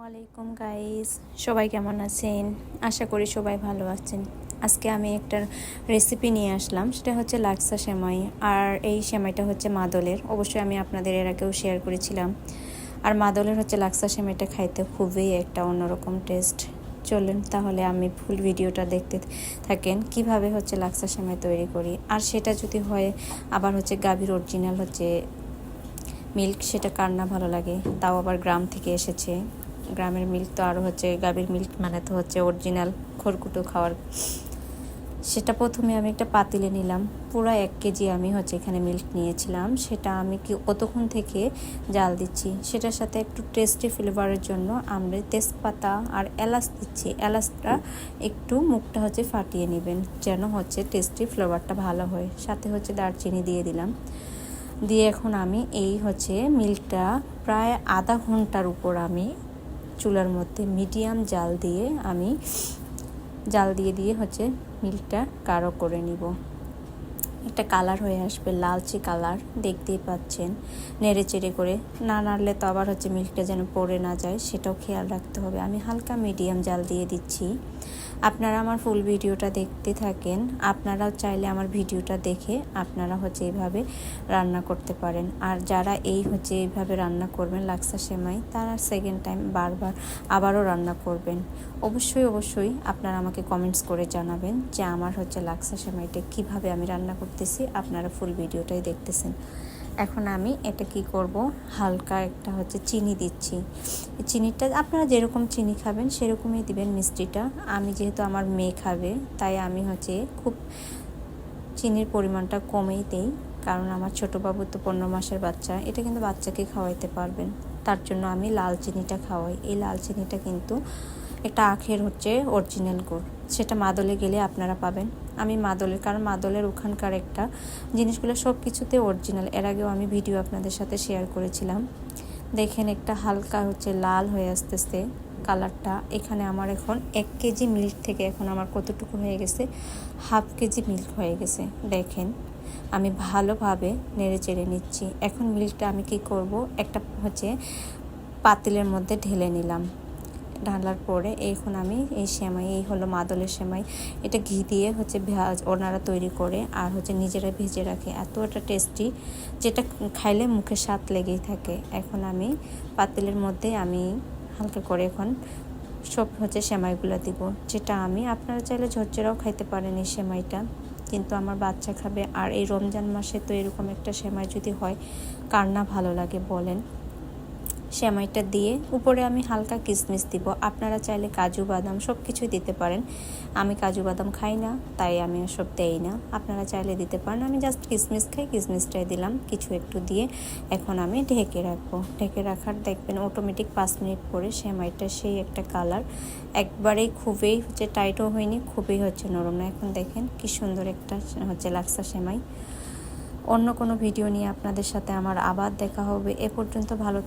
আলাইকুম গাইস, সবাই কেমন আছেন? আশা করি সবাই ভালো আছেন। আজকে আমি একটা রেসিপি নিয়ে আসলাম, সেটা হচ্ছে লাক্সা সেমাই। আর এই সেমাইটা হচ্ছে মাদলের, অবশ্যই আমি আপনাদের এর আগেও শেয়ার করেছিলাম। আর মাদলের হচ্ছে লাক্সা সেমাইটা খাইতে খুবই একটা অন্যরকম টেস্ট। চলুন তাহলে আমি ফুল ভিডিওটা দেখতে থাকেন কিভাবে হচ্ছে লাক্সা সেমাই তৈরি করি। আর সেটা যদি হয় আবার হচ্ছে গাভীর অরিজিনাল হচ্ছে মিল্ক, সেটা কার না ভালো লাগে, তাও আবার গ্রাম থেকে এসেছে। গ্রামের মিল্ক তো আরও হচ্ছে, গাভীর মিল্ক মানে তো হচ্ছে অরিজিনাল খড়কুটো খাওয়ার। সেটা প্রথমে আমি একটা পাতিলে নিলাম, পুরো 1 কেজি আমি হচ্ছে এখানে মিল্ক নিয়েছিলাম। সেটা আমি কতক্ষণ থেকে জাল দিচ্ছি, সেটার সাথে একটু টেস্টি ফ্লেভারের জন্য আমরা তেজপাতা আর এলাচ দিচ্ছি। এলাচটা একটু মুখটা হচ্ছে ফাটিয়ে নেবেন, যেন হচ্ছে টেস্টি ফ্লেভারটা ভালো হয়। সাথে হচ্ছে দারচিনি দিয়ে দিলাম। দিয়ে এখন আমি এই হচ্ছে মিল্কটা প্রায় আধা ঘন্টার উপর আমি চুলার মধ্যে মিডিয়াম জাল দিয়ে হচ্ছে মিল্কটা গাঢ় করে নিব। একটা কালার হয়ে আসবে, লালচে কালার, দেখতেই পাচ্ছেন। নেড়ে চেড়ে করে, না নাড়লে তো আবার হচ্ছে মিল্কটা যেন পড়ে না যায়, সেটাও খেয়াল রাখতে হবে। আমি হালকা মিডিয়াম জাল দিয়ে দিচ্ছি। আপনারা আমার ফুল ভিডিওটা দেখতে থাকেন। আপনারাও চাইলে আমার ভিডিওটা দেখে আপনারা হচ্ছে এইভাবে রান্না করতে পারেন। আর যারা এইভাবে রান্না করবেন লাক্সা সেমাই, তারা সেকেন্ড টাইম বারবার আবারও রান্না করবেন। অবশ্যই আপনারা আমাকে কমেন্টস করে জানাবেন যে আমার হচ্ছে লাক্সা সেমাইটা কিভাবে আমি রান্না করতেছি। আপনারা ফুল ভিডিওটাই দেখতেছেন। এখন আমি এটা কি করব, হালকা একটা হচ্ছে চিনি দিচ্ছি। চিনিটা আপনারা যেরকম চিনি খাবেন সেরকমই দিবেন মিষ্টিটা। আমি যেহেতু আমার মেয়ে খাবে, তাই আমি হচ্ছে খুব চিনির পরিমাণটা কমেই দেই, কারণ আমার ছোটো বাবু তো 15 মাসের বাচ্চা, এটা কিন্তু বাচ্চাকে খাওয়াইতে পারবেন। তার জন্য আমি লাল চিনিটা খাওয়াই। এই লাল চিনিটা কিন্তু একটা আখের হচ্ছে অরিজিনাল গুড়, সেটা মাদলে গেলে আপনারা পাবেন। আমি মাদলের, কারণ মাদলের ওখানকার একটা জিনিসগুলো সব কিছুতে অরিজিনাল। এর আগেও আমি ভিডিও আপনাদের সাথে শেয়ার করেছিলাম। দেখেন একটা হালকা হচ্ছে লাল হয়ে আসতেছে কালারটা। এখানে আমার এখন 1 কেজি মিল্ক থেকে এখন আমার কতটুকু হয়ে গেছে, হাফ কেজি মিল্ক হয়ে গেছে। দেখেন আমি ভালোভাবে নেড়ে চেড়ে নিচ্ছি। এখন মিল্কটা আমি কি করব, একটা হচ্ছে পাতিলের মধ্যে ঢেলে নিলাম। ঢালার পরে এখন আমি এই সেমাই, এই হলো মাদলের সেমাই, এটা ঘি দিয়ে হচ্ছে ওনারা তৈরি করে আর হচ্ছে নিজেরা ভেজে রাখে। এতটা টেস্টি, যেটা খাইলে মুখে স্বাদ লেগেই থাকে। এখন আমি পাতিলের মধ্যে আমি হালকা করে এখন সব হচ্ছে সেমাইগুলো দিব, যেটা আমি, আপনারা চাইলে ঝরঝরাও খাইতে পারেন এই সেমাইটা, কিন্তু আমার বাচ্চা খাবে। আর এই রমজান মাসে তো এরকম একটা সেমাই যদি হয়, কার না ভালো লাগে বলেন। সেমাইটা দিয়ে উপরে আমি হালকা কিশমিশ দিব। আপনারা চাইলে কাজু বাদাম সব কিছুই দিতে পারেন। আমি কাজু বাদাম খাই না, তাই আমি সব দেই না। আপনারা চাইলে দিতে পারেন, আমি জাস্ট কিশমিশ খাই, কিশমিশটাই দিলাম কিছু একটু দিয়ে। এখন আমি ঢেকে রাখবো। ঢেকে রাখার দেখবেন অটোমেটিক 5 মিনিট পরে সেমাইটা সেই একটা কালার, একবারেই খুবই হচ্ছে টাইটও হয়নি, খুবই হচ্ছে নরম না। এখন দেখেন কি সুন্দর একটা হচ্ছে লাক্সা সেমাই। অন্য কোনো ভিডিও নিয়ে আপনাদের সাথে আমার আবার দেখা হবে। এ পর্যন্ত ভালো